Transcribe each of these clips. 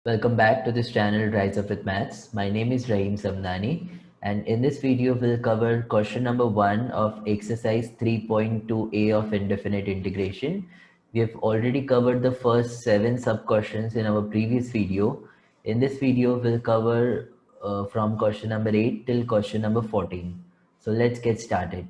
Welcome back to this channel Rise Up with Maths. My name is Rahim Samnani, and in this video we'll cover question number 1 of exercise 3.2a of indefinite integration. We have already covered the first 7 sub questions in our previous video. In this video we'll cover from question number 8 till question number 14. So let's get started.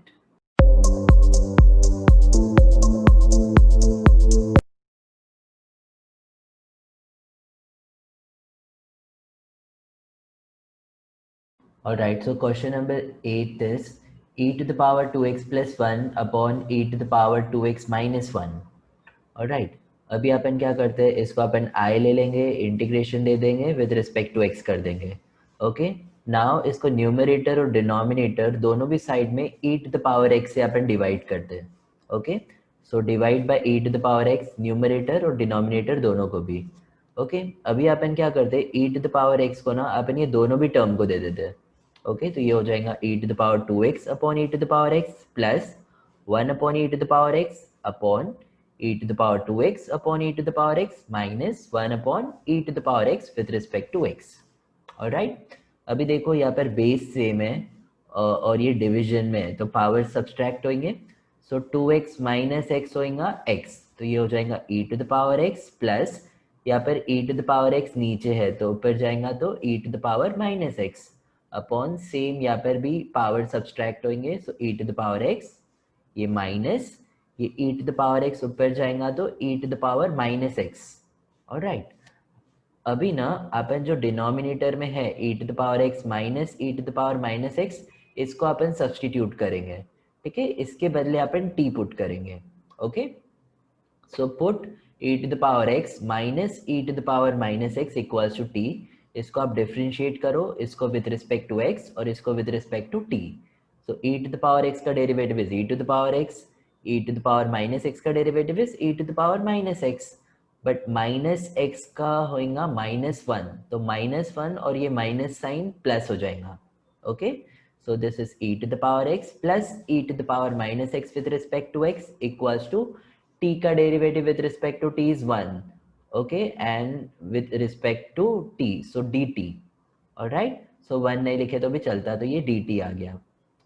Alright, so question number 8 is e to the power 2x plus 1 upon e to the power 2x minus 1. Alright, अभी अपन क्या करते हैं, इसको अपन I ले लेंगे, integration दे देंगे, with respect to x कर देंगे. ओके, नाउ इसको न्यूमरेटर और डिनोमिनेटर दोनों भी साइड में e to the power x से अपन डिवाइड करते हैं. Okay, so divide by e to the power x, numerator और डिनोमिनेटर दोनों को भी. ओके, अभी अपन क्या करते हैं, e to the power x को ना अपन ये दोनों भी टर्म को दे देते हैं. ओके, तो ये हो जाएगा e to the power 2x upon e to the power x plus 1 upon e to the power x upon e to the power 2x upon e to the power x minus 1 upon e to the power x with respect to x. Alright, अभी देखो यहाँ पर base same है और ये division में है, तो पावर सब्सट्रैक्ट होंगे. सो 2x माइनस एक्स होगा x, तो ये हो जाएगा e to the power x plus यहाँ पर e to the power x नीचे है तो ऊपर जाएगा तो e to the power minus x upon same यहाँ पर भी पावर सब्सट्रैक्ट होंगे. सो e to the power x ये माइनस ये e to the power x ऊपर जाएगा तो e to the power minus x. Alright, अभी ना अपन जो डिनोमिनेटर में है e to the power x minus e to the power minus X, इसको अपन सब्सटीट्यूट करेंगे. ठीक है, इसके बदले अपन t पुट करेंगे. Okay, so put e to the power x minus e to the power minus X equals to t. इसको आप डिफरेंशिएट करो, इसको विद रिस्पेक्ट टू x और इसको with respect to t. So e to the power x का derivative is e to the power x, e to the power minus x का derivative is e to the power minus x. But minus x का होगा minus 1, तो minus 1 और ये minus sign plus हो जाएगा. Okay, so this is e to the power x plus e to the power minus x with respect to x equals to t का derivative with respect to t is 1. Okay, and with respect to t so dt. Alright, so 1 नहीं लिखे तो भी चलता, तो ये dt आ गया.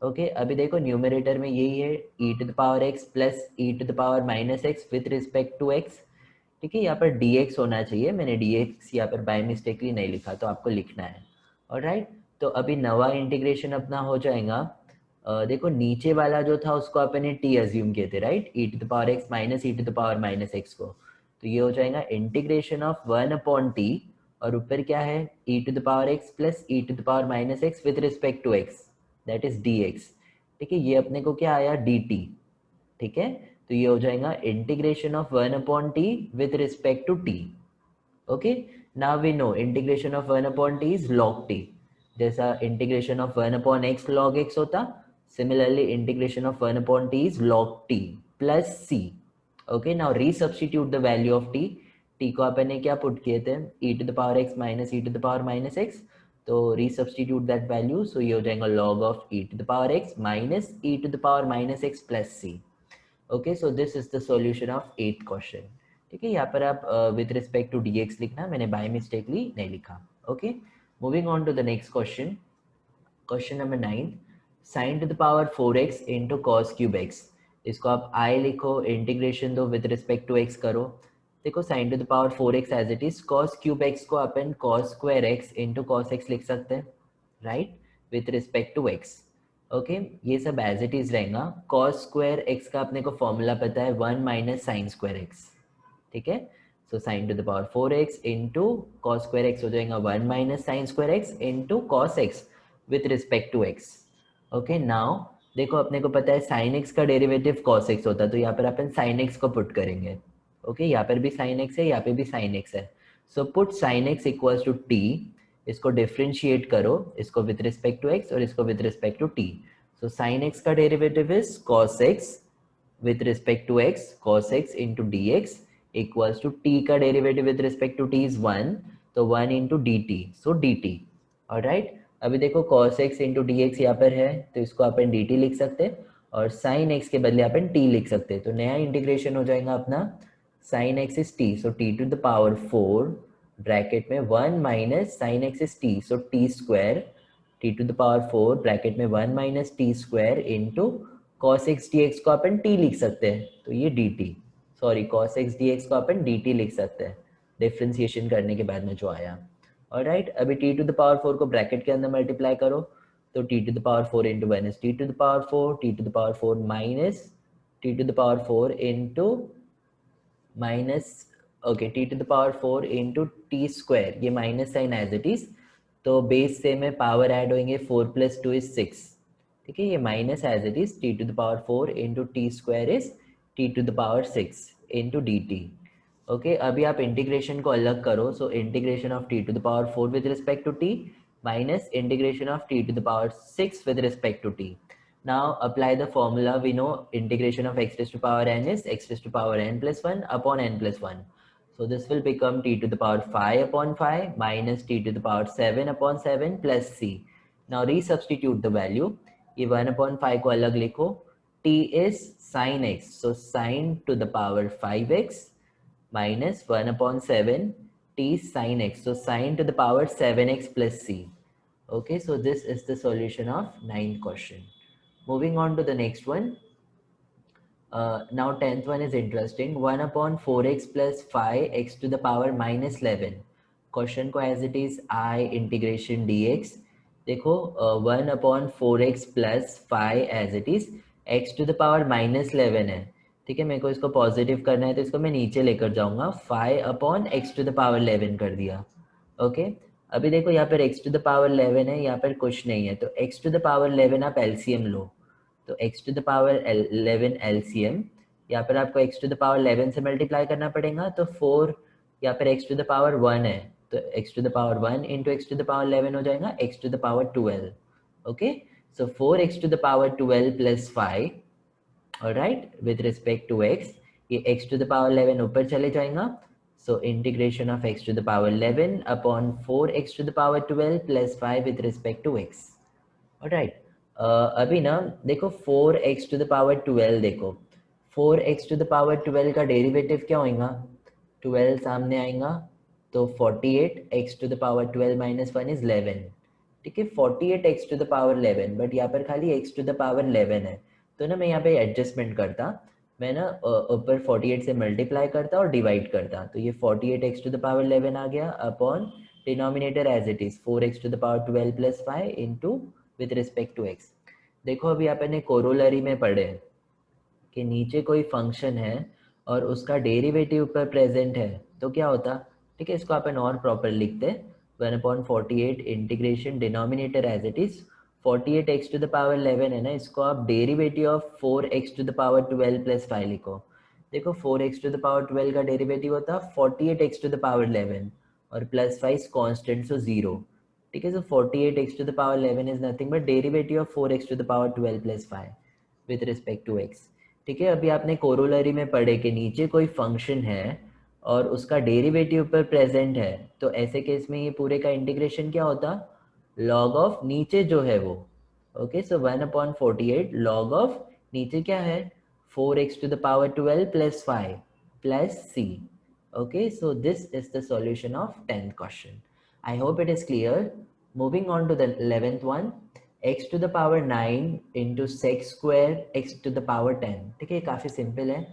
Okay, अभी देखो न्यूमरेटर में यही है e to the power x plus e to the power minus X with respect to x. ठीक है, यहाँ पर dx होना चाहिए, मैंने dx यहाँ पर बाय मिस्टेकली नहीं लिखा, तो आपको लिखना है. ऑलराइट, तो अभी नवा इंटीग्रेशन अपना हो जाएगा. देखो नीचे वाला जो था उसको अपने t अज्यूम किए थे, right, e to the power x minus e to the power minus X को, तो ये हो जाएगा इंटीग्रेशन ऑफ 1 अपॉन t और ऊपर क्या है e to the power x plus e to the power minus X with respect to x, that is dx. ठीक है, ये अपने को क्या आया dt. ठीक है, तो ये हो जाएगा integration of 1 upon T with respect to t. Okay, now we know integration of 1 upon T is log t. जैसा integration of 1 upon x log x होता, similarly integration of 1 upon t is log t plus c. Okay, now resubstitute the value of t. t को अपन ने क्या put किए थे, e to the power x minus e to the power minus x, तो resubstitute that value, so ये हो जाएगा log of e to the power x minus e to the power minus x plus c. Okay, so this is the solution of 8th question. ठीक है, यहाँ पर आप with respect to dx लिखना, मैंने बाय मिस्टेकली नहीं लिखा. Okay, moving on to the next question. Question number 9, sine to the power 4x into cos cube x. इसको आप i लिखो, इंटीग्रेशन दो, विद रिस्पेक्ट टू x करो. देखो sine to the power 4x as it is, cos cube x को अपन cos square x into cos x लिख सकते हैं, right, with respect to x. Okay, ये सब एज इट इज रहेगा. कॉस स्क्वायर x का अपने को फॉर्मूला पता है 1 माइनस साइन स्क्वायर x. ठीक है, so sine to the power 4x into cos square x हो जाएगा 1 minus sine square x into cos x with respect to x. Okay, now देखो अपने को पता है साइन x का डेरिवेटिव कॉस x होता है, तो यहाँ पर अपन साइन x को पुट करेंगे. ओके, यहाँ पर भी साइन x है, यहाँ पे भी साइन x है. So put sine x equals to t. इसको डिफरेंशिएट करो, इसको विथ रिस्पेक्ट टू x और इसको with respect to t. So sine x का derivative is cos x with respect to x, cos x into dx equals to t का derivative with respect to t is 1, तो 1 into dt, so dt. Alright, अभी देखो cos x into dx यहाँ पर है, तो इसको अपन dt लिख सकते हैं और sin x के बदले अपन t लिख सकते हैं. तो नया इंटीग्रेशन हो जाएगा अपना sin x is t, so t to the power 4 bracket में 1 minus sine x is t, so t square t to the power 4 bracket में 1 minus t square into cos x d x को अपन t लिख सकते हैं, तो ये d t, sorry cos x d x को अपन डी टी लिख सकते हैं डिफ्रेंसिएशन करने के बाद में जो आया। ऑलराइट, अभी टी टू द पावर 4 को ब्रैकेट के अंदर मल्टीप्लाई करो, तो t to the power 4 into minus t to the power 4, t to the power 4 minus t to the power 4 into minus okay t to the power 4 into t square, ये minus sine as it is, तो base से में power add होंगे 4 plus 2 is 6, ठीक है, ये minus as it is t to the power 4 into t square is t to the power 6 into d t. Okay, अभी आप इंटीग्रेशन को अलग करो, so integration of t to the power 4 with respect to t minus integration of t to the power 6 with respect to t. Now apply the formula. We know integration of x raised to power n is x raised to power n plus 1 upon n plus 1. So this will become t to the power 5 upon 5 minus t to the power 7 upon 7 plus c. Now resubstitute the value. ये 1 upon 5 को अलग लिखो. t is sin x. So sin to the power 5x minus 1 upon 7 t sin x. So sin to the power 7x plus c. Okay, so this is the solution of 9th question. Moving on to the next one. Now 10th one is interesting. 1 upon 4x plus 5x to the power minus 11. Question को as it is I integration dx. देखो 1 upon 4x plus 5 as it is x to the power minus 11 है, ठीक है, मेरे को इसको positive करना है तो इसको मैं नीचे लेकर जाऊंगा, 5 upon x to the power 11 कर दिया। ओके, अभी देखो यहाँ पर x टू द पावर 11 है, यहाँ पर कुछ नहीं है, तो x टू द पावर 11 आप एलसीएम लो, तो x to the power 11 LCM, यहाँ पर आपको x टू द पावर 11 से मल्टीप्लाई करना पड़ेगा, तो 4 यहाँ पर x टू द पावर 1 है, तो x to the power 1 into x to the power 11 हो जाएगा x to the power 12। Okay, so 4x to the power 12 plus 5, alright, with respect to x, ये x टू द पावर 11 ऊपर चले जाएगा, so integration of x to the power 11 upon 4x to the power 12 plus 5 with respect to x. alright, अभी ना देखो 4x to the power 12, देखो 4x to the power 12 का derivative क्या होगा, 12 सामने आएगा तो 48, x to the power 12 minus 1 is 11, ठीक है, 48 x to the power 11, but यहाँ पर खाली x to the power 11 है, तो ना मैं यहाँ पे एडजस्टमेंट करता, मैं ना ऊपर 48 से मल्टीप्लाई करता और डिवाइड करता, तो ये 48x टू द पावर 11 आ गया upon denominator as it is 4x to the power 12 plus 5 into with respect to x। देखो अभी आपने कोरोलरी में पढ़े कि नीचे कोई फंक्शन है और उसका डेरिवेटिव ऊपर प्रेजेंट है तो क्या होता, ठीक है, इसको अपन और प्रॉपर लिखते 1/48 integration denominator as it is 48x to the power 11 है ना, इसको आप derivative of 4x to the power 12 plus 5 लिखो। देखो 4x टू द पावर 12 का डेरिवेटिव होता 48x टू द पावर 11 और प्लस 5 कांस्टेंट, सो 0, ठीक है, so 48x to the power 11 is nothing but derivative of 4x to the power 12 plus 5 with respect to x। ठीक है, अभी आपने कोरोलरी में पढ़े कि नीचे कोई फंक्शन है और उसका डेरिवेटिव पर प्रेजेंट है, तो ऐसे केस में ये पूरे का इंटीग्रेशन क्या होता, लॉग ऑफ नीचे जो है वो, ओके, सो 1/48 लॉग ऑफ नीचे क्या है 4x to the power 12 plus 5 plus c। Okay, so this is the solution of 10th question. I hope it is clear. Moving on to the 11th one, x to the power 9 into sec square x to the power 10, ठीक है, काफ़ी simple है,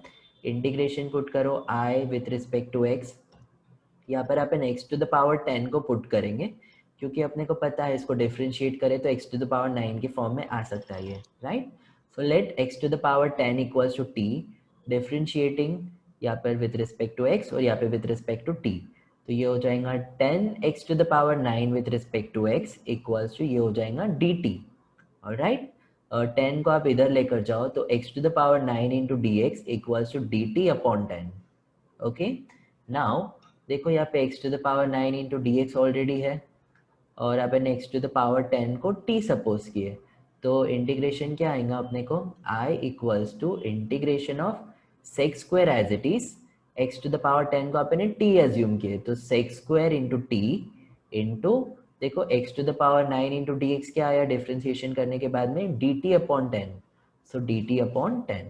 integration put करो i with respect to x, यहाँ पर अपन x to the power 10 को put करेंगे क्योंकि अपने को पता है इसको डिफ्रेंशिएट करें तो x टू द पावर 9 के फॉर्म में आ सकता है ये, right, so let x to the power 10 equals to t, differentiating यहाँ पर विथ रिस्पेक्ट टू x और यहाँ पे विथ रिस्पेक्ट टू t, तो ये हो जाएगा 10x to the power 9 with respect to x equals to ये हो जाएगा dt। ऑलराइट, 10 को आप इधर लेकर जाओ तो x to the power 9 into d x equals to d t upon 10। Okay, now देखो यहाँ पे x to the power 9 into d x already है और अपन x टू द पावर 10 को t सपोज किए, तो इंटीग्रेशन क्या आएगा अपने को i equals to integration of sec square as it is x to the power 10 को अपने t एज्यूम किए, तो sec square into t into देखो x to the power 9 into d x क्या आया डिफ्रेंसिएशन करने के बाद में dt upon 10, so dt upon 10।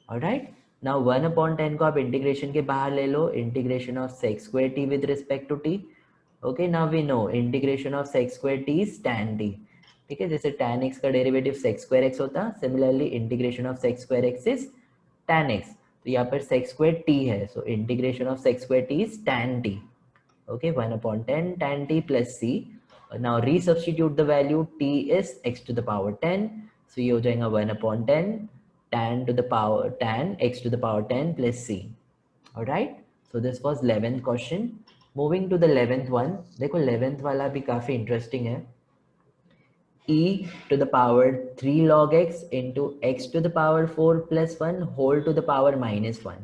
Alright, now 1/10 को आप इंटीग्रेशन के बाहर ले लो, integration of sec square t with respect to t, okay, now we know integration of sec square t is tan t। ठीक है, जैसे tan x का डेरिवेटिव सेक स्क्वायर x होता, similarly integration of sec square x is tan x। तो यहाँ पर sec square t है, so integration of sec square t is tan t। okay, 1/10 tan t plus c। now resubstitute the value, t is x to the power 10, so ये हो जाएगा 1/10 tan to the power tan x to the power 10 plus c। alright, so this was 11th question। moving to the 11th one, देखो 11th वाला भी काफी interesting है। e to the power 3 log x into x to the power 4 plus 1 whole to the power minus 1।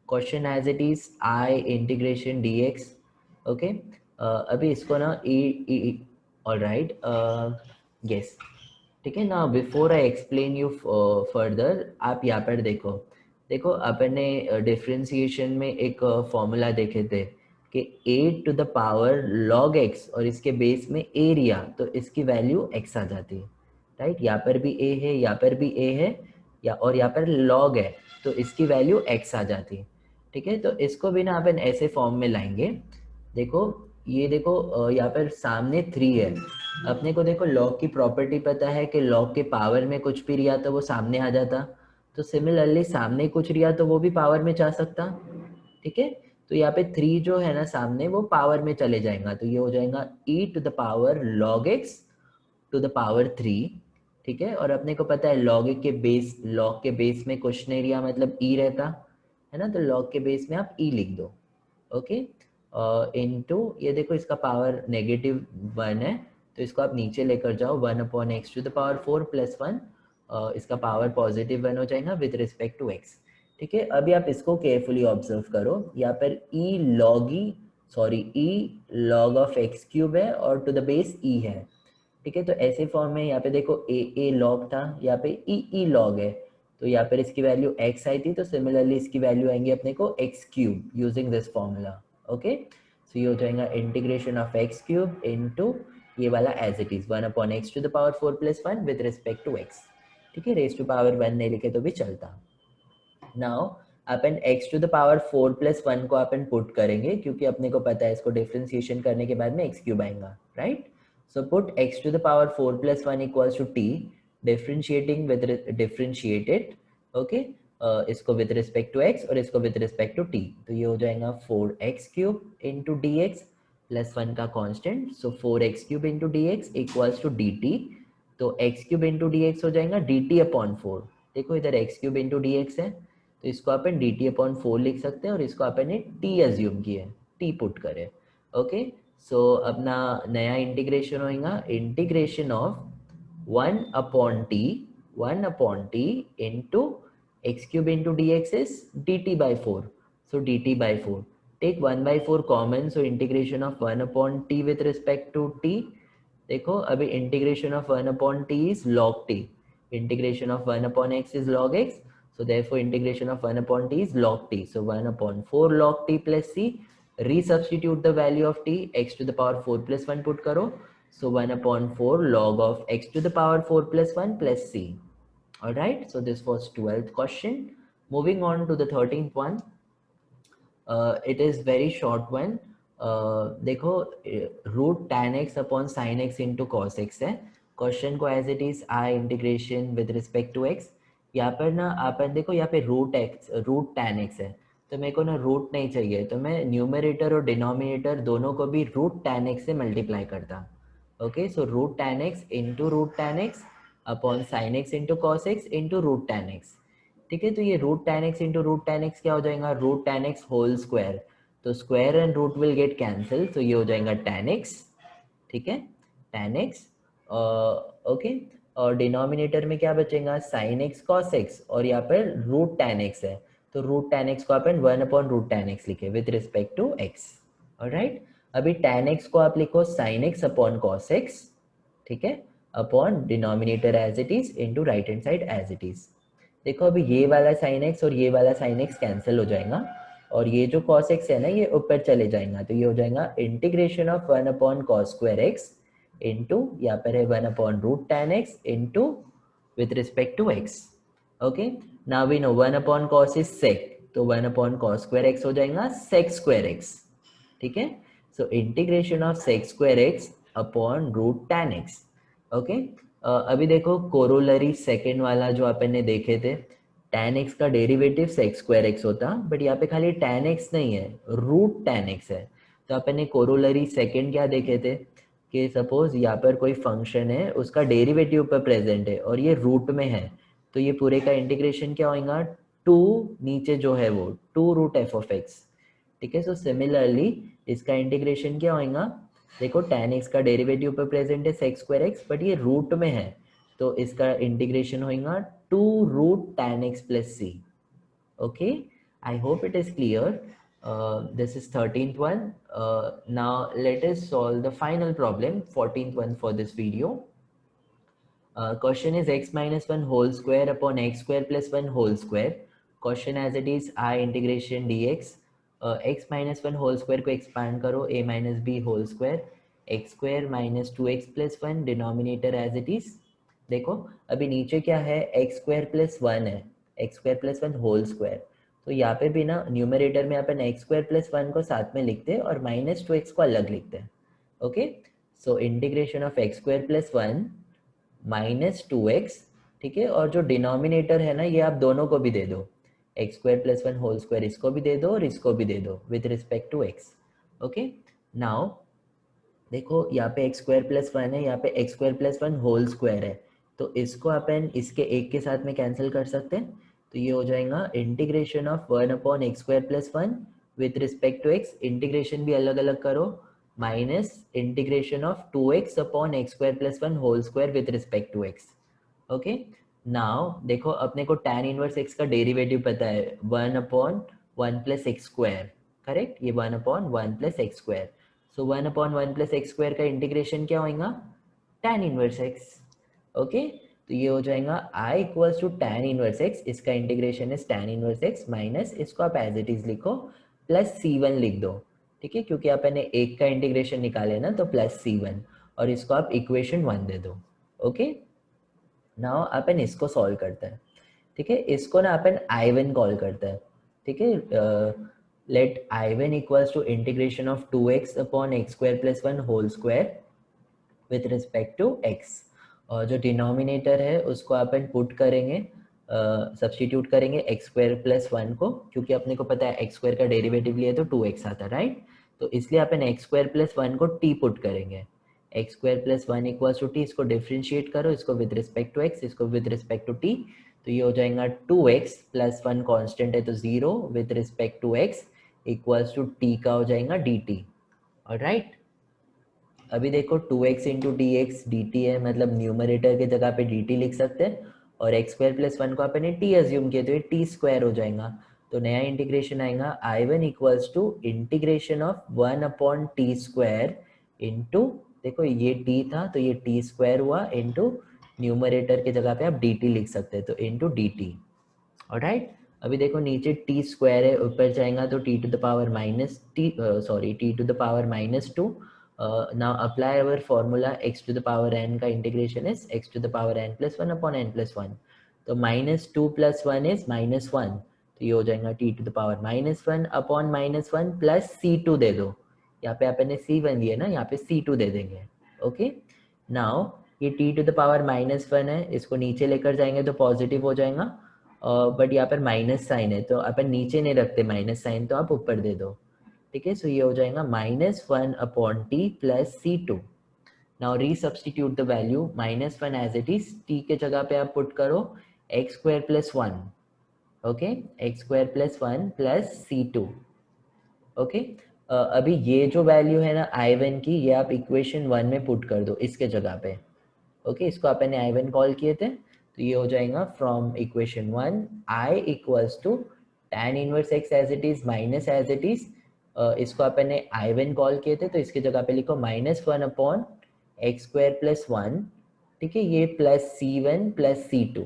Question as it is I integration d x. Okay, अभी इसको ना ई all right, yes, ठीक है ना। Before I explain you further, आप यहाँ पर देखो, देखो अपन ने डिफ्रेंसिएशन में एक फॉर्मूला देखे थे कि a to the power log x और इसके बेस में एरिया, तो इसकी वैल्यू x आ जाती है, राइट। यहाँ पर भी a है, यहाँ पर भी a है, या और यहाँ पर log है, तो इसकी वैल्यू x आ जाती है। ठीक है, तो इसको भी ना अपन ऐसे फॉर्म में लाएंगे। देखो ये देखो, यहाँ पर सामने 3 है, अपने को देखो log की प्रॉपर्टी पता है कि log के पावर में कुछ भी रिया तो वो सामने आ जाता, तो सिमिलरली सामने कुछ रिया तो वो भी पावर में जा सकता। ठीक है, तो यहाँ पे 3 जो है ना सामने, वो पावर में चले जाएगा, तो ये हो जाएगा e to the power log x to the power 3। ठीक है, और अपने को पता है log के बेस में कुछ नहीं रिया मतलब e रहता है ना, तो log के बेस में आप e लिख दो। ओके, इनटू ये देखो इसका पावर -1 है, तो इसको आप नीचे लेकर जाओ, 1/x to the power 4 plus 1, इसका पावर +1 हो जाएगा विद रिस्पेक्ट टू x। ठीक है, अभी आप इसको केयरफुली ऑब्जर्व करो, यहाँ पर e log of x cube है और टू द बेस e है। ठीक है, तो ऐसे फॉर्म में यहाँ पे देखो a log था, यहाँ पे e log है, तो यहाँ पर इसकी वैल्यू x आई थी, तो सिमिलरली इसकी वैल्यू आएंगी अपने को x cube using this formula. Okay, so ये हो जाएगा integration of x cube into ये वाला as it is 1/x to the power 4 plus 1 with respect to x। ठीक है, रेज टू पावर 1 नहीं लिखे तो भी चलता। नाउ अपन x to the power 4 plus 1 को अपन पुट करेंगे, क्योंकि अपने को पता है इसको डिफरेंशिएशन करने के बाद में x क्यूब आएगा, right. So put x to the power 4 plus 1 equals to t, differentiate it, okay, इसको with respect to x और इसको with respect to t, तो ये हो जाएगा 4x cube into dx plus 1 का constant, so 4x cube into dx equals to dt, तो x cube into dx हो जाएगा dt upon 4। देखो इधर x cube into dx है, तो इसको अपन dt upon 4 लिख सकते हैं, और इसको अपन ने t assume किया है, t पुट करे। ओके, सो अपना नया इंटीग्रेशन होगा, integration of 1/t into x cube into d x is dt/4, so dt/4, take 1/4 common, so integration of 1/t with respect to t। देखो अभी integration of 1/t is log t, integration of 1/x is log x, so therefore integration of 1/t is log t, so 1/4 log t plus c, resubstitute the value of t, x to the power 4 plus 1 put करो, so 1/4 log of x to the power 4 plus 1 plus c। Alright, so this was 12th question। Moving on to the 13th one, it is very short one। देखो root tan x upon sin x into cos x है, question को as it is I integration with respect to x। यहाँ पर ना अपन देखो यहाँ पे root tan x है, तो मेरे को ना रूट नहीं चाहिए, तो मैं न्यूमरेटर और डिनोमिनेटर दोनों को भी रूट tan x से मल्टीप्लाई करता। Okay, so root tan x into root tan x upon sin x into cos x into root tan x। ठीक है, तो ये root tan x into root tan x क्या हो जाएगा, root tan x whole square, तो square and root will get cancel, तो ये हो जाएगा tan x। ठीक है, tan x, ओके, और डिनोमिनेटर में क्या बचेगा, sin x cos x, और यहाँ पर रूट tan x है, तो रूट tan x को अपन 1/√tan x लिखे with respect to x। Alright, अभी tan x को आप लिखो sin x upon cos x, ठीक है, upon denominator as it is into right hand side as it is. देखो अभी ये वाला sin x और ये वाला sin x कैंसिल हो जाएगा, और ये जो cos x है ना ये ऊपर चले जाएगा, तो ये हो जाएगा integration of 1/cos square x into यहाँ पर है 1/√tan x into with respect to x। Okay, now we know 1/cos is sec, तो 1/cos square x हो जाएगा sec square x। ठीक है, so integration of sec square x upon root tan x. Okay, अभी देखो corollary second वाला जो अपन ने देखे थे, tan x का डेरिवेटिव sec square x होता, बट यहाँ पे खाली tan x नहीं है, रूट tan x है. तो अपन ने कोरोलरी सेकेंड क्या देखे थे कि सपोज यहाँ पर कोई फंक्शन है, उसका डेरिवेटिव पर प्रेजेंट है और ये रूट में है, तो ये पूरे का इंटीग्रेशन क्या होगा, टू नीचे जो है वो two root f of x. ठीक है, सो सिमिलरली इसका इंटीग्रेशन क्या होगा, देखो tan x का डेरिवेटिव पर प्रेजेंट है sec square x, बट ये रूट में है, तो इसका इंटीग्रेशन होगा two root tan x plus c. Okay, I hope it is clear. This is 13th one. Now let us solve the final problem, 14th one for this video. Question is x minus 1 whole square upon x square plus 1 whole square. Question as it is I integration dx. X minus 1 whole square को expand करो, a minus b whole square, x square minus 2x plus 1 denominator as it is. देखो अभी नीचे क्या है, x square plus 1 है, x square plus 1 whole square. तो यहाँ पे भी ना न्यूमरेटर में अपन x square plus 1 को साथ में लिखते हैं और minus 2x को अलग लिखते हैं. Okay, so integration of x square plus 1 minus 2x. ठीक है, और जो डिनोमिनेटर है ना, ये आप दोनों को भी दे दो, x square plus 1 whole square इसको भी दे दो और इसको भी दे दो with respect to x. Okay, now देखो यहाँ पे एक्स स्क्वायर प्लस 1 है, यहाँ पे x square plus 1 whole square है, तो इसको अपन इसके एक के साथ में कैंसिल कर सकते हैं. तो ये हो जाएगा integration of 1 upon x square plus 1 with respect to x. Integration भी अलग अलग करो, minus integration of 2x upon x square plus 1 whole square with respect to x. Okay, now देखो अपने को tan इनवर्स x का डेरिवेटिव पता है, 1 upon 1 plus x square. Correct, ये 1 upon 1 plus x square. So 1 upon 1 plus x square का integration क्या होगा, tan इनवर्स x. ओके, तो ये हो जाएगा I equals to tan inverse x, इसका integration is tan inverse x minus इसको आप एज इट इज लिखो प्लस c1 लिख दो. ठीक है, क्योंकि अपन ने एक का इंटीग्रेशन निकाले ना, तो प्लस c1 और इसको आप इक्वेशन 1 दे दो. ओके, नाउ अपन इसको सॉल्व करते हैं. ठीक है, इसको ना अपन I1 कॉल करते हैं. ठीक है, let I1 equals to integration of 2x upon x square plus 1 whole square with respect to x. और जो डिनोमिनेटर है उसको अपन पुट करेंगे, सब्सटीट्यूट करेंगे एक्स स्क्वायर प्लस 1 को, क्योंकि अपने को पता है एक्स स्क्वायर का डेरिवेटिव लिए तो 2x आता है, राइट. तो इसलिए अपन एक्स स्क्वायर प्लस 1 को t पुट करेंगे. X square plus 1 equals to t, इसको डिफ्रेंशिएट करो, इसको विद रिस्पेक्ट टू x, इसको विद रिस्पेक्ट टू t. तो ये हो जाएगा 2x प्लस 1 कॉन्स्टेंट है तो 0 with respect to x equals to t का हो जाएगा dt. ऑलराइट, अभी देखो 2x into d x d t है, मतलब न्यूमरेटर की जगह पे dt लिख सकते हैं, और एक्स स्क्वायर प्लस 1 को अपन ने t अज्यूम किया तो ये t स्क्वायर हो जाएगा. तो नया इंटीग्रेशन आएगा I1 equals to integration of 1 upon t square into, देखो ये t था तो ये t स्क्वायर हुआ, इंटू न्यूमरेटर की जगह पे आप dt लिख सकते हैं तो इंटू dt. ऑलराइट, अभी देखो नीचे t स्क्वायर है, ऊपर जाएगा तो t to the power minus t, sorry t to the power minus 2. Now apply our formula x to the power n का integration is x to the power n plus 1 upon n plus 1. तो minus 2 plus 1 is minus 1. तो ये हो जाएगा t to the power minus 1 upon minus 1 plus c2 दे दो. यहाँ पे अपन ने c1 दिया ना, यहाँ पे c2 दे देंगे. ओके, नाउ ये t to the power minus 1 है, इसको नीचे लेकर जाएंगे तो पॉजिटिव हो जाएगा, बट यहाँ पर माइनस साइन है तो अपन नीचे नहीं रखते माइनस साइन, तो आप ऊपर दे दो. ठीक है, सो ये हो जाएगा minus 1 upon t plus c2. Now resubstitute the value, minus 1 as it is, t के जगह पे आप पुट करो x square plus 1. Okay, x square plus 1 plus c2. Okay, अभी ये जो वैल्यू है ना I1 की, ये आप इक्वेशन 1 में पुट कर दो इसके जगह पे. ओके, इसको अपन ने I1 कॉल किए थे, तो ये हो जाएगा from equation 1 I equals to tan inverse x as it is minus as it is, इसको अपन ने I1 कॉल किए थे तो इसके जगह पे लिखो minus 1 upon x square plus 1. ठीक है, ये plus c1 plus c2.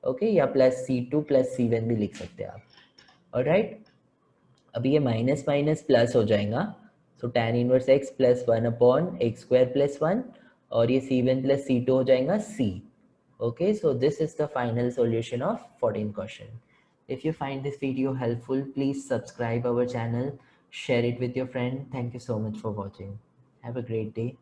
Okay, या प्लस c2 प्लस c1 भी लिख सकते हैं आप. ऑलराइट, अभी ये माइनस माइनस प्लस हो जाएगा, सो tan inverse x plus 1 upon x square plus 1, और ये c1 प्लस c2 हो जाएगा c. Okay, so this is the final solution of 14th question. If you find this video helpful, please subscribe our channel, share it with your friend. Thank you so much for watching. Have a great day.